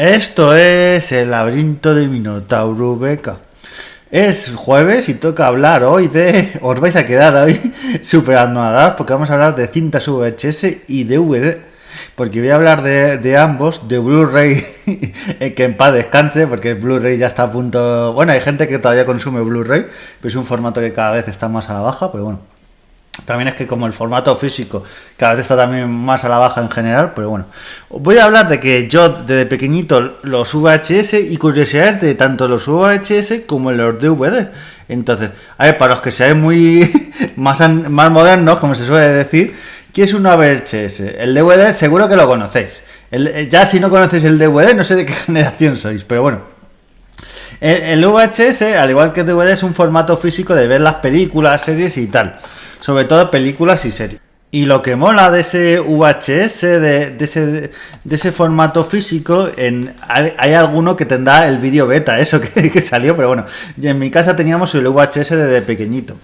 Esto es el laberinto de Minotauro Beca. Es jueves y toca hablar hoy de... Os vais a quedar hoy súper anonadados porque vamos a hablar de cintas VHS y DVD. Porque voy a hablar de ambos, de Blu-ray, que en paz descanse, porque el Blu-ray ya está a punto... Bueno, hay gente que todavía consume Blu-ray, pero es un formato que cada vez está más a la baja, pero bueno. También es que como el formato físico cada vez está también más a la baja en general, pero bueno. Voy a hablar de que yo desde pequeñito los VHS y curiosidades de tanto los VHS como los DVD. Entonces, a ver, para los que seáis muy más modernos, como se suele decir, ¿qué es un VHS? El DVD seguro que lo conocéis. Ya si no conocéis el DVD, no sé de qué generación sois, pero bueno. El VHS, al igual que el DVD, es un formato físico de ver las películas, series y tal. Sobre todo películas y series. Y lo que mola de ese VHS, de ese formato físico, hay alguno que tendrá el vídeo beta, eso que salió, pero bueno, en mi casa teníamos el VHS desde pequeñito.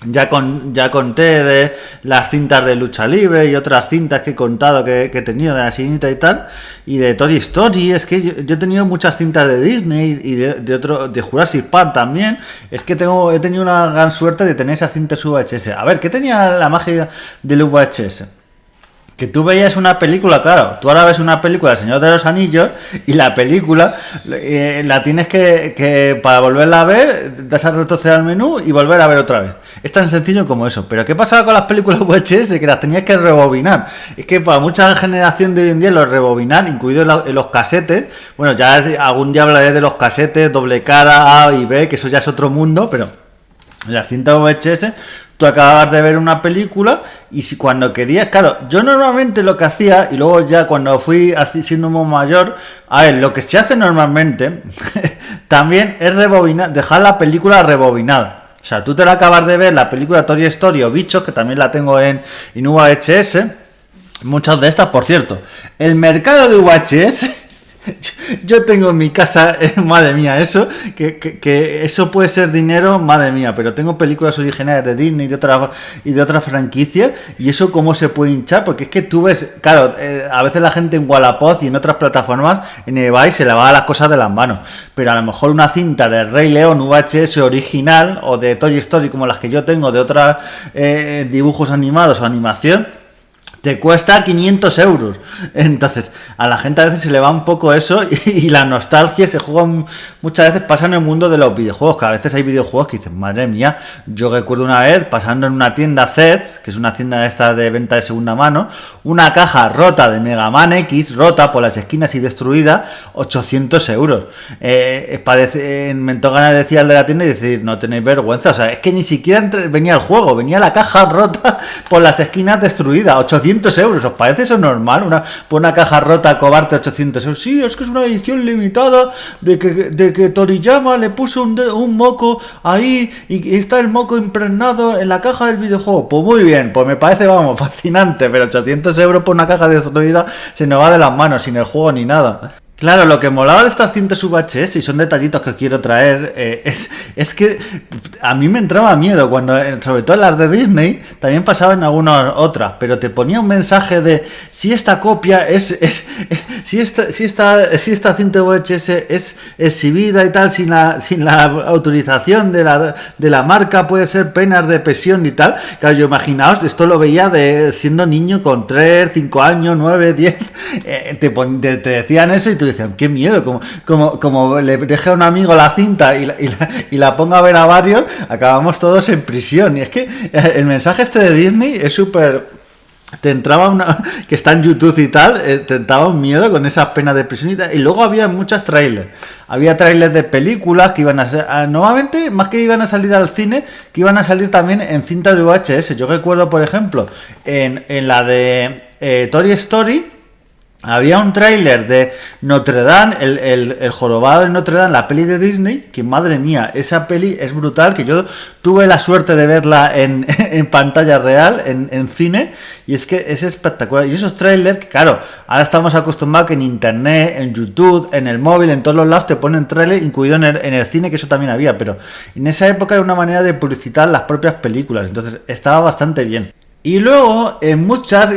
Ya conté de las cintas de lucha libre y otras cintas que he contado que he tenido de la sirenita y tal, y de Toy Story. Es que yo he tenido muchas cintas de Disney y de Jurassic Park también. Es que he tenido una gran suerte de tener esas cintas VHS. A ver, ¿qué tenía la magia del VHS? Que tú veías una película, claro, tú ahora ves una película del Señor de los Anillos y la película la tienes que para volverla a ver, das a retroceder al menú y volver a ver otra vez. Es tan sencillo como eso. Pero ¿qué pasaba con las películas VHS? Que las tenías que rebobinar. Es que para mucha generación de hoy en día los rebobinar, incluidos los casetes, bueno, ya algún día hablaré de los casetes, doble cara, A y B, que eso ya es otro mundo, pero las cintas VHS... Tú acababas de ver una película y si cuando querías, claro, yo normalmente lo que hacía, y luego ya cuando fui siendo muy mayor, a ver, lo que se hace normalmente también es rebobinar, dejar la película rebobinada. O sea, tú te la acabas de ver, la película Toy Story o Bichos, que también la tengo en VHS, muchas de estas, por cierto. El mercado de VHS... Yo tengo en mi casa, madre mía, eso, que eso puede ser dinero, madre mía, pero tengo películas originales de Disney y de otras franquicias, y eso cómo se puede hinchar, porque es que tú ves, claro, a veces la gente en Wallapop y en otras plataformas, en eBay se le va las cosas de las manos, pero a lo mejor una cinta de Rey León VHS original, o de Toy Story como las que yo tengo, de otros dibujos animados o animación, te cuesta 500 euros. Entonces, a la gente a veces se le va un poco eso y la nostalgia se juega muchas veces pasa en el mundo de los videojuegos, que a veces hay videojuegos que dicen, madre mía, yo recuerdo una vez pasando en una tienda CES, que es una tienda esta de venta de segunda mano, una caja rota de Mega Man X, rota por las esquinas y destruida, 800 euros. Me entró ganas de decir al de la tienda y decir, no tenéis vergüenza, o sea, es que ni siquiera venía el juego, venía la caja rota por las esquinas destruida, 800 euros, ¿os parece eso normal? Una caja rota cobrarte 800 euros. Sí, es que es una edición limitada de que Toriyama le puso un moco ahí y está el moco impregnado en la caja del videojuego. Pues muy bien, pues me parece, vamos, fascinante, pero 800 euros por una caja destruida se nos va de las manos, sin el juego ni nada. Claro, lo que molaba de estas cintas VHS, y son detallitos que quiero traer, es que a mí me entraba miedo cuando, sobre todo en las de Disney, también pasaba en algunas otras, pero te ponía un mensaje de si esta copia si esta cinta VHS es exhibida y tal sin la autorización de la marca, puede ser penas de prisión y tal. Claro, yo imaginaos, esto lo veía siendo niño con 3, 5 años, 9, 10, te decían eso y tú decías, qué miedo, como le dejé a un amigo la cinta y la ponga a ver a varios, acabamos todos en prisión. Y es que el mensaje este de Disney es súper... Te entraba que está en YouTube y tal, te entraba un miedo con esas penas de prisión y tal. Y luego había muchas trailers. Había trailers de películas que iban a ser, nuevamente, más que iban a salir al cine, que iban a salir también en cinta de VHS. Yo recuerdo, por ejemplo, en la de Toy Story, había un tráiler de Notre Dame, el jorobado de Notre Dame, la peli de Disney, que madre mía, esa peli es brutal, que yo tuve la suerte de verla en pantalla real, en cine, y es que es espectacular. Y esos trailers, que claro, ahora estamos acostumbrados que en internet, en YouTube, en el móvil, en todos los lados te ponen trailer, incluido en el cine, que eso también había, pero en esa época era una manera de publicitar las propias películas, entonces estaba bastante bien. Y luego en muchas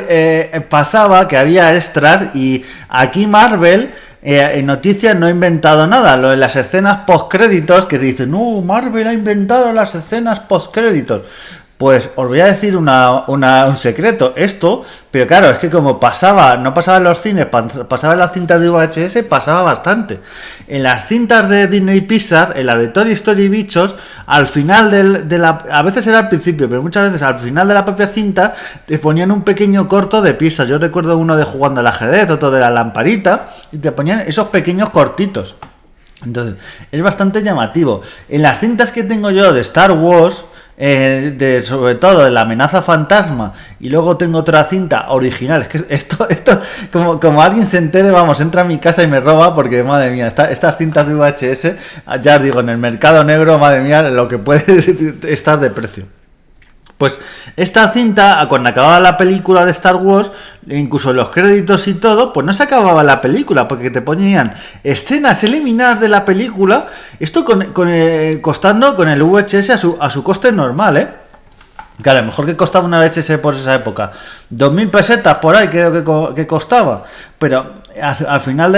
pasaba que había extras y aquí Marvel en noticias no he inventado nada. Lo de las escenas postcréditos, que dicen, no, Marvel ha inventado las escenas postcréditos. Pues os voy a decir un secreto, esto, pero claro, es que como no pasaba en los cines, pasaba en las cintas de VHS, pasaba bastante. En las cintas de Disney Pixar, en la de Toy Story Bichos, al final a veces era al principio, pero muchas veces al final de la propia cinta, te ponían un pequeño corto de Pixar. Yo recuerdo uno de jugando al ajedrez, otro de la lamparita, y te ponían esos pequeños cortitos. Entonces, es bastante llamativo. En las cintas que tengo yo de Star Wars, sobre todo de la amenaza fantasma, y luego tengo otra cinta original, es que esto como alguien se entere, vamos, entra a mi casa y me roba, porque madre mía, estas cintas de VHS, ya os digo, en el mercado negro, madre mía, lo que puede estar de precio. Pues esta cinta, cuando acababa la película de Star Wars, incluso los créditos y todo, pues no se acababa la película, porque te ponían escenas eliminadas de la película, esto costando con el VHS a su coste normal, que a lo mejor que costaba una VHS por esa época 2.000 pesetas por ahí creo que costaba, pero al final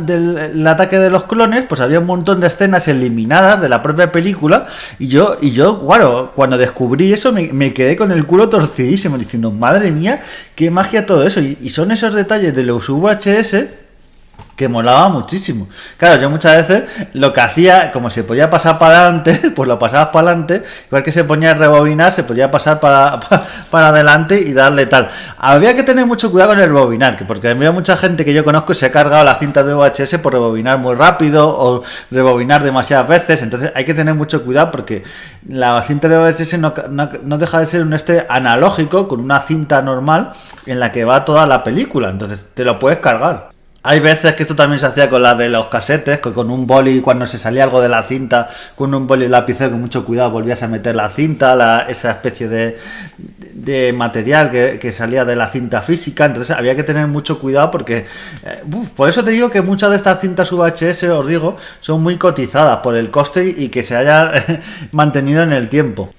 del ataque de los clones pues había un montón de escenas eliminadas de la propia película, y yo claro, cuando descubrí eso me quedé con el culo torcidísimo diciendo, madre mía, qué magia todo eso, y son esos detalles de los VHS que molaba muchísimo. Claro, yo muchas veces lo que hacía, como se podía pasar para adelante, pues lo pasabas para adelante, igual que se ponía a rebobinar, se podía pasar para adelante y darle tal. Había que tener mucho cuidado con el rebobinar, porque había mucha gente que yo conozco se ha cargado la cinta de VHS por rebobinar muy rápido o rebobinar demasiadas veces, entonces hay que tener mucho cuidado porque la cinta de VHS no deja de ser un analógico con una cinta normal en la que va toda la película, entonces te lo puedes cargar. Hay veces que esto también se hacía con la de los casetes, que con un boli, cuando se salía algo de la cinta, con un boli y lapicero con mucho cuidado volvías a meter la cinta, esa especie de material que salía de la cinta física, entonces había que tener mucho cuidado porque, por eso te digo que muchas de estas cintas VHS, os digo, son muy cotizadas por el coste y que se haya mantenido en el tiempo.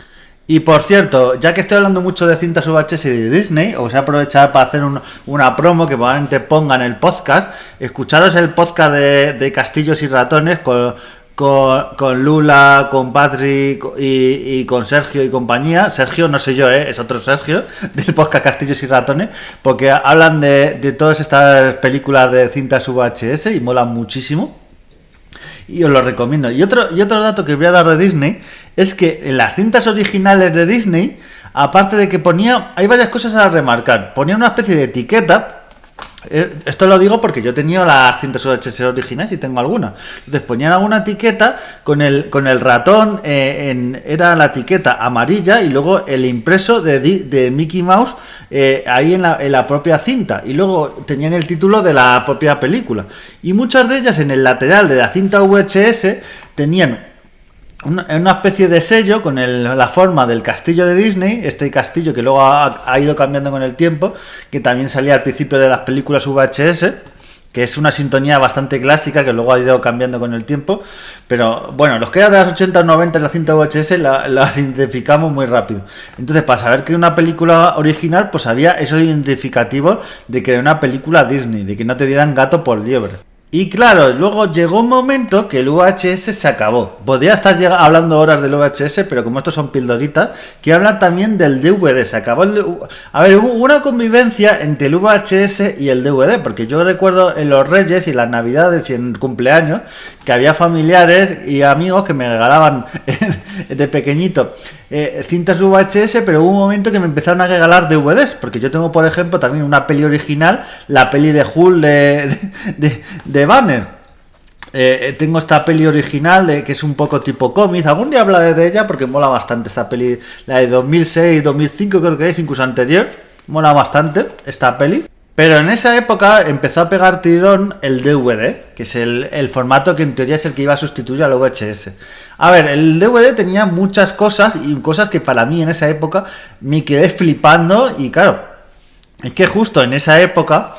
Y por cierto, ya que estoy hablando mucho de cintas VHS y de Disney, os voy a aprovechar para hacer una promo que probablemente ponga en el podcast. Escucharos el podcast de Castillos y Ratones con Lula, con Patrick y con Sergio y compañía. Sergio, no sé yo, es otro Sergio, del podcast Castillos y Ratones, porque hablan de todas estas películas de cintas VHS y molan muchísimo. Y os lo recomiendo. Y otro dato que os voy a dar de Disney es que en las cintas originales de Disney, aparte de que hay varias cosas a remarcar. Ponía una especie de etiqueta. Esto lo digo porque yo he tenido las cintas VHS originales y tengo algunas. Entonces ponían alguna etiqueta con el ratón, era la etiqueta amarilla y luego el impreso de Mickey Mouse ahí en la propia cinta, y luego tenían el título de la propia película, y muchas de ellas en el lateral de la cinta VHS tenían una especie de sello con la forma del castillo de Disney, este castillo que luego ha ido cambiando con el tiempo, que también salía al principio de las películas VHS, que es una sintonía bastante clásica que luego ha ido cambiando con el tiempo, pero bueno, los que eran de las 80 o 90 en la cinta VHS las identificamos muy rápido. Entonces, para saber que era una película original, pues había esos identificativos de que era una película Disney, de que no te dieran gato por liebre. Y claro, luego llegó un momento que el VHS se acabó. Podría estar hablando horas del VHS, pero como estos son pildoritas, quiero hablar también del DVD. Se acabó hubo una convivencia entre el VHS y el DVD, porque yo recuerdo en los Reyes y las Navidades y en cumpleaños que había familiares y amigos que me regalaban de pequeño cintas VHS, pero hubo un momento que me empezaron a regalar DVDs, porque yo tengo, por ejemplo, también una peli original, la peli de Hulk de Banner. Tengo esta peli original que es un poco tipo cómic. Algún día hablaré de ella porque mola bastante esta peli, la de 2006, 2005 creo que es, incluso anterior. Mola bastante esta peli. Pero en esa época empezó a pegar tirón el DVD, que es el formato que en teoría es el que iba a sustituir al VHS. A ver, el DVD tenía muchas cosas, y cosas que para mí en esa época me quedé flipando, y claro, es que justo en esa época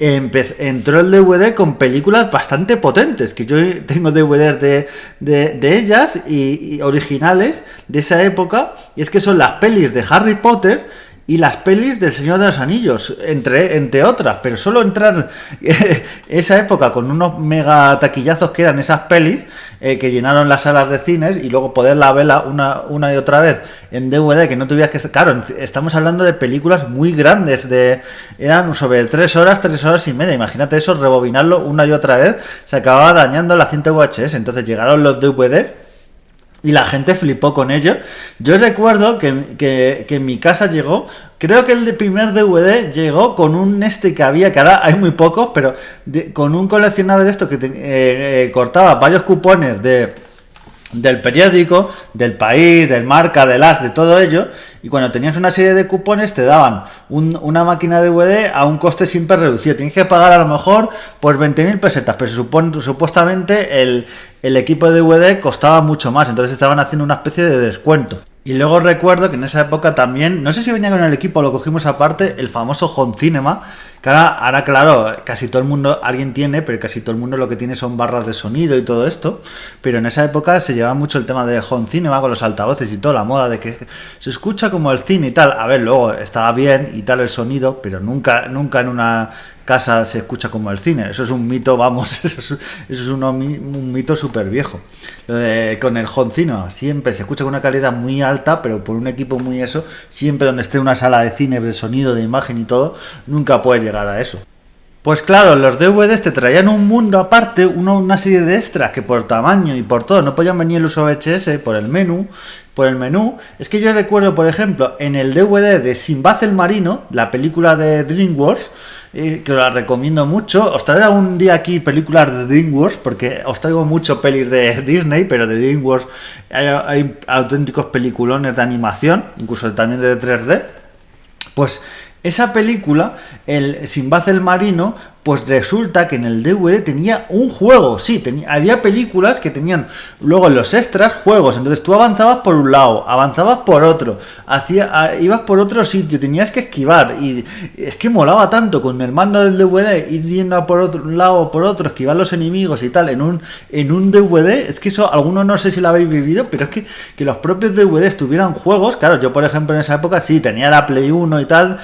entró el DVD con películas bastante potentes, que yo tengo DVDs de ellas y originales de esa época, y es que son las pelis de Harry Potter y las pelis del Señor de los Anillos, entre otras, pero solo entrar esa época con unos mega taquillazos que eran esas pelis, que llenaron las salas de cines, y luego poderla verla una y otra vez en DVD, que no tuvieras que... Claro, estamos hablando de películas muy grandes, eran sobre 3 horas y media, imagínate eso, rebobinarlo una y otra vez, se acababa dañando la cinta VHS, entonces llegaron los DVD y la gente flipó con ello. Yo recuerdo que en mi casa llegó, creo que el primer DVD llegó con un que había, que ahora hay muy pocos, pero con un coleccionable de esto que cortaba varios cupones del periódico, del País, del Marca, del As, de todo ello, y cuando tenías una serie de cupones te daban una máquina de DVD a un coste siempre reducido. Tienes que pagar a lo mejor pues 20.000 pesetas, pero supuestamente el equipo de DVD costaba mucho más, entonces estaban haciendo una especie de descuento. Y luego recuerdo que en esa época también, no sé si venía con el equipo, lo cogimos aparte, el famoso Home Cinema, que ahora claro, casi todo el mundo, alguien tiene, pero casi todo el mundo lo que tiene son barras de sonido y todo esto, pero en esa época se llevaba mucho el tema de Home Cinema con los altavoces y toda la moda de que se escucha como el cine y tal. A ver, luego estaba bien y tal el sonido, pero nunca en una casa se escucha como el cine. Eso es un mito, vamos, eso es un mito súper viejo. Con el Home Cinema siempre se escucha con una calidad muy alta, pero por un equipo muy eso, siempre donde esté una sala de cine, de sonido, de imagen y todo, nunca puede llegar a eso. Pues claro, los DVDs te traían un mundo aparte, una serie de extras que por tamaño y por todo no podían venir el uso VHS por el menú. Es que yo recuerdo, por ejemplo, en el DVD de Sinbad el Marino, la película de DreamWorks, que os la recomiendo mucho. Os traigo un día aquí películas de DreamWorks, porque os traigo mucho pelis de Disney, pero de DreamWorks hay auténticos peliculones de animación, incluso también de 3D. Pues esa película, el Sinbad el Marino, pues resulta que en el DVD tenía un juego. Sí, había películas que tenían luego en los extras juegos. Entonces tú avanzabas por un lado, avanzabas por otro, ibas por otro sitio, tenías que esquivar. Y es que molaba tanto con el mando del DVD ir yendo por otro lado o por otro, esquivar los enemigos y tal en un DVD. Es que eso, algunos no sé si lo habéis vivido, pero es que los propios DVDs tuvieran juegos. Claro, yo por ejemplo en esa época sí tenía la Play 1 y tal,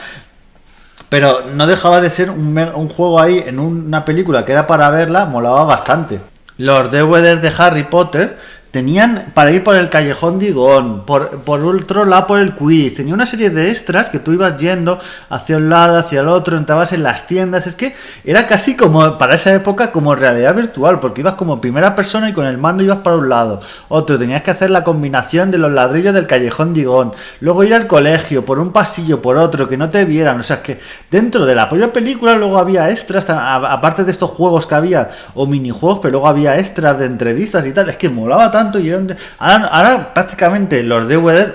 pero no dejaba de ser un juego ahí en una película que era para verla, molaba bastante. Los DVDs de Harry Potter tenían para ir por el Callejón Digón, por otro lado por el Quiz, tenía una serie de extras que tú ibas yendo hacia un lado, hacia el otro, entrabas en las tiendas. Es que era casi como, para esa época, como realidad virtual, porque ibas como primera persona y con el mando ibas para un lado, otro, tenías que hacer la combinación de los ladrillos del Callejón Digón, luego ir al colegio, por un pasillo, por otro, que no te vieran. O sea, que dentro de la propia película luego había extras, aparte de estos juegos que había, o minijuegos, pero luego había extras de entrevistas y tal. Es que molaba tanto. Y ahora prácticamente los DVDs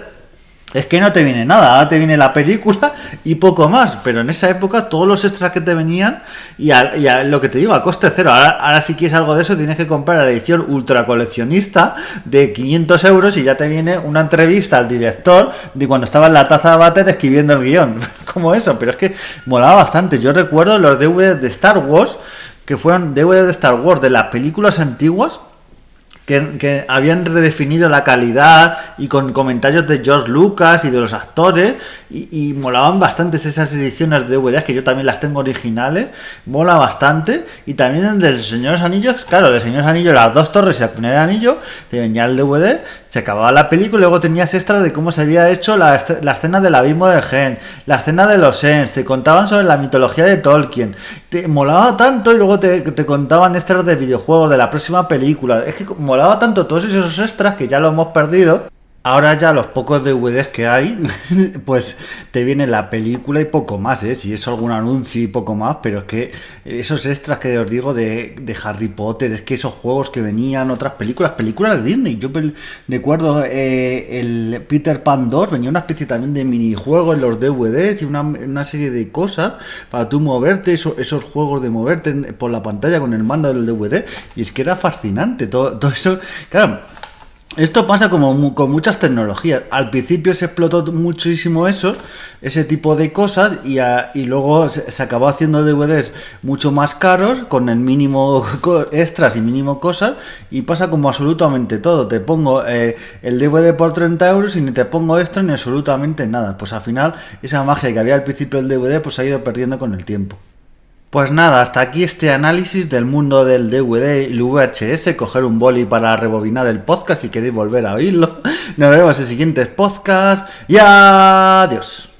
es que no te viene nada, ahora te viene la película y poco más, pero en esa época todos los extras que te venían y a lo que te digo, a coste cero. Ahora si quieres algo de eso tienes que comprar la edición ultra coleccionista de 500 euros y ya te viene una entrevista al director de cuando estaba en la taza de váter escribiendo el guión, como eso. Pero es que molaba bastante. Yo recuerdo los DVDs de Star Wars, que fueron DVDs de Star Wars de las películas antiguas, que habían redefinido la calidad y con comentarios de George Lucas y de los actores y molaban bastante esas ediciones de DVDs, que yo también las tengo originales, mola bastante. Y también el del Señor de los Anillos, claro, el Señor de los Anillos, las dos torres y el primer anillo, te venía el DVD, se acababa la película y luego tenías extras de cómo se había hecho la escena del abismo del Gen, la escena de los Ents, te contaban sobre la mitología de Tolkien, te molaba tanto. Y luego te contaban extras de videojuegos, de la próxima película. Es que molaba tanto todos esos extras que ya lo hemos perdido. Ahora ya los pocos DVDs que hay, pues te viene la película y poco más, si es algún anuncio y poco más. Pero es que esos extras que os digo de Harry Potter, es que esos juegos que venían, otras películas de Disney. Yo recuerdo el Peter Pan 2, venía una especie también de minijuego en los DVDs y una serie de cosas para tú moverte, esos juegos de moverte por la pantalla con el mando del DVD. Y es que era fascinante todo eso, claro. Esto pasa como con muchas tecnologías. Al principio se explotó muchísimo eso, ese tipo de cosas, y luego se acabó haciendo DVDs mucho más caros, con el mínimo extras y mínimo cosas, y pasa como absolutamente todo. Te pongo el DVD por 30 euros y ni te pongo extra ni absolutamente nada. Pues al final esa magia que había al principio del DVD pues se ha ido perdiendo con el tiempo. Pues nada, hasta aquí este análisis del mundo del DVD y el VHS. Coger un boli para rebobinar el podcast si queréis volver a oírlo. Nos vemos en siguientes podcasts y adiós.